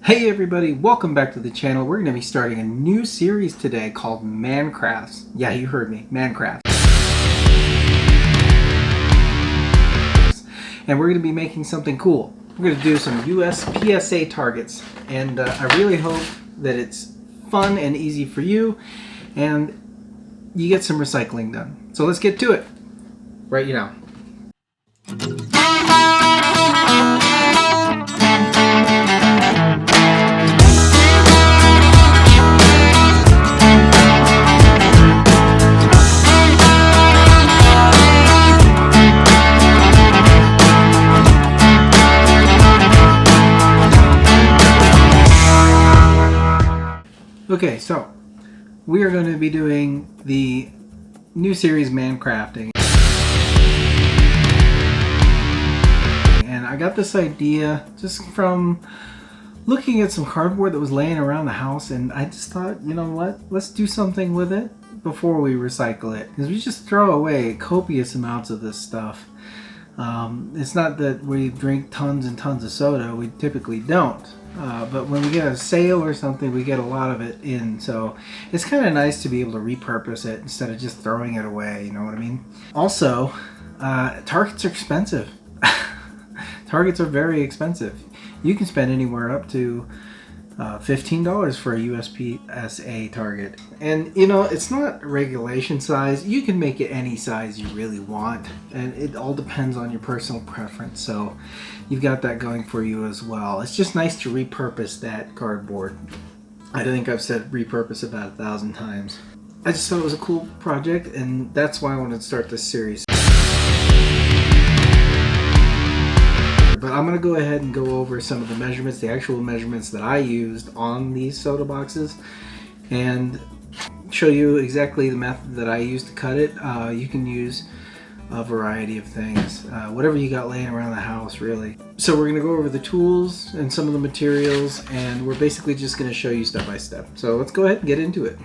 Hey everybody, welcome back to the channel. We're going to be starting a new series today called Mancrafts. Yeah, you heard me, Mancrafts. And we're going to be making something cool. We're going to do some USPSA targets. And I really hope that it's fun and easy for you and you get some recycling done. So let's get to it right now. Okay, so we are going to be doing the new series Mancrafting. And I got this idea just from looking at some cardboard that was laying around the house, and I just thought, you know what, let's do something with it before we recycle it, because we just throw away copious amounts of this stuff. It's not that we drink tons and tons of soda, we typically don't. But when we get a sale or something, we get a lot of it in. So it's kind of nice to be able to repurpose it instead of just throwing it away, you know what I mean? Also, targets are expensive. Targets are very expensive. You can spend anywhere up to $15 for a USPSA target. And you know, it's not regulation size. You can make it any size you really want, and it all depends on your personal preference. So you've got that going for you as well. It's just nice to repurpose that cardboard. I think I've said repurpose about 1,000 times. I just thought it was a cool project, and that's why I wanted to start this series. But I'm going to go ahead and go over some of the measurements, the actual measurements that I used on these soda boxes, and show you exactly the method that I used to cut it. You can use a variety of things, whatever you got laying around the house, really. So we're going to go over the tools and some of the materials, and we're basically just going to show you step by step. So let's go ahead and get into it.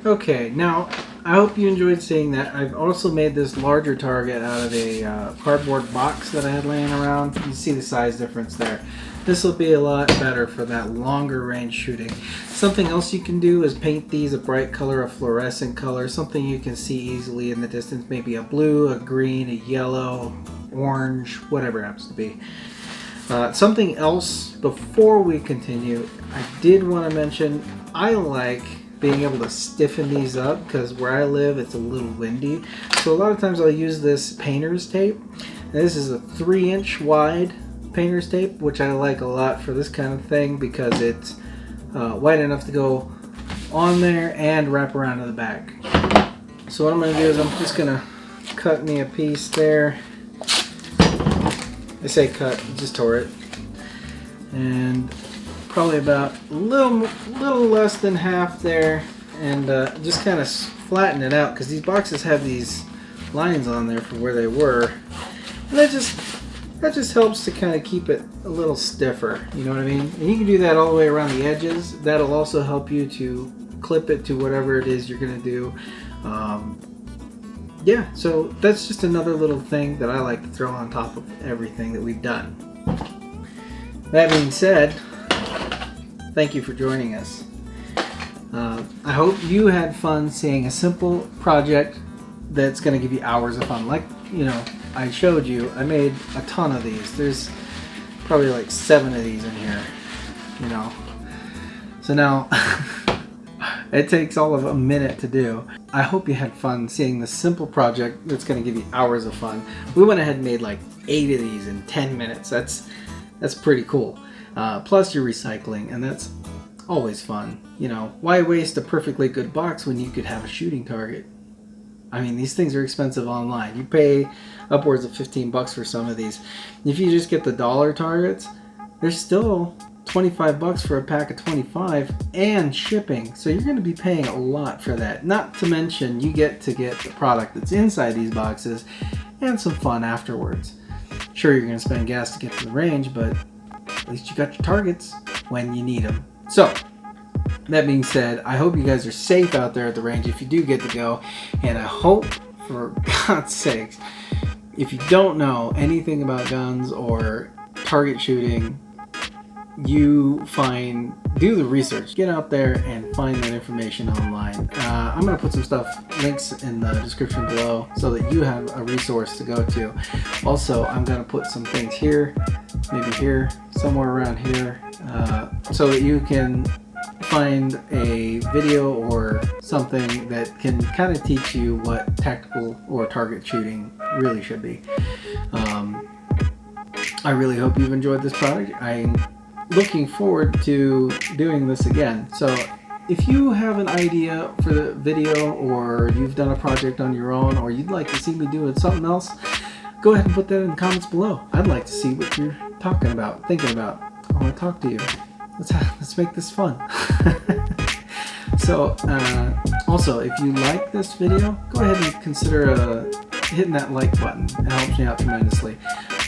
Okay, now I hope you enjoyed seeing that. I've also made this larger target out of a cardboard box that I had laying around. You can see the size difference there. This will be a lot better for that longer range shooting. Something else you can do is paint these a bright color, a fluorescent color, something you can see easily in the distance, maybe a blue, a green, a yellow, orange, whatever it happens to be. Something else before we continue, I did want to mention, I like being able to stiffen these up because where I live it's a little windy. So a lot of times I'll use this painter's tape. And this is a 3-inch wide painter's tape, which I like a lot for this kind of thing because it's wide enough to go on there and wrap around to the back. So what I'm going to do is I'm just going to cut me a piece there. I say cut, just tore it. And probably about a little less than half there, and just kind of flatten it out because these boxes have these lines on there for where they were, and that just helps to kind of keep it a little stiffer, you know what I mean? And you can do that all the way around the edges. That'll also help you to clip it to whatever it is you're gonna do. Yeah, so that's just another little thing that I like to throw on top of everything that we've done. That being said, thank you for joining us. I hope you had fun seeing a simple project that's going to give you hours of fun. Like, you know, I showed you, I made a ton of these. There's probably like 7 of these in here, you know. So now, it takes all of a minute to do. I hope you had fun seeing this simple project that's going to give you hours of fun. We went ahead and made like 8 of these in 10 minutes. That's pretty cool. Plus you're recycling, and that's always fun. You know, why waste a perfectly good box when you could have a shooting target? I mean, these things are expensive online. You pay upwards of 15 bucks for some of these. If you just get the dollar targets, they're still 25 bucks for a pack of 25 and shipping. So you're going to be paying a lot for that. Not to mention you get to get the product that's inside these boxes and some fun afterwards. Sure, you're going to spend gas to get to the range, but at least you got your targets when you need them. So, that being said, I hope you guys are safe out there at the range if you do get to go. And I hope, for God's sakes, if you don't know anything about guns or target shooting, you do the research. Get out there and find that information online. I'm going to put some links in the description below so that you have a resource to go to. Also, I'm going to put some things here, maybe here, somewhere around here, so that you can find a video or something that can kind of teach you what tactical or target shooting really should be. I really hope you've enjoyed this product. I'm looking forward to doing this again. So if you have an idea for the video, or you've done a project on your own, or you'd like to see me doing something else, go ahead and put that in the comments below. I'd like to see what you're talking about, thinking about. I want to talk to you. Let's make this fun. So also, if you like this video, go ahead and consider hitting that like button. It helps me out tremendously.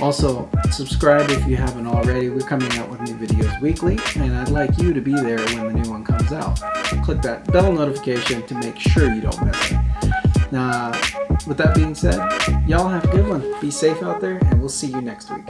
Also, subscribe if you haven't already. We're coming out with new videos weekly, and I'd like you to be there when the new one comes out. Click that bell notification to make sure you don't miss it. With that being said, y'all have a good one. Be safe out there, and we'll see you next week.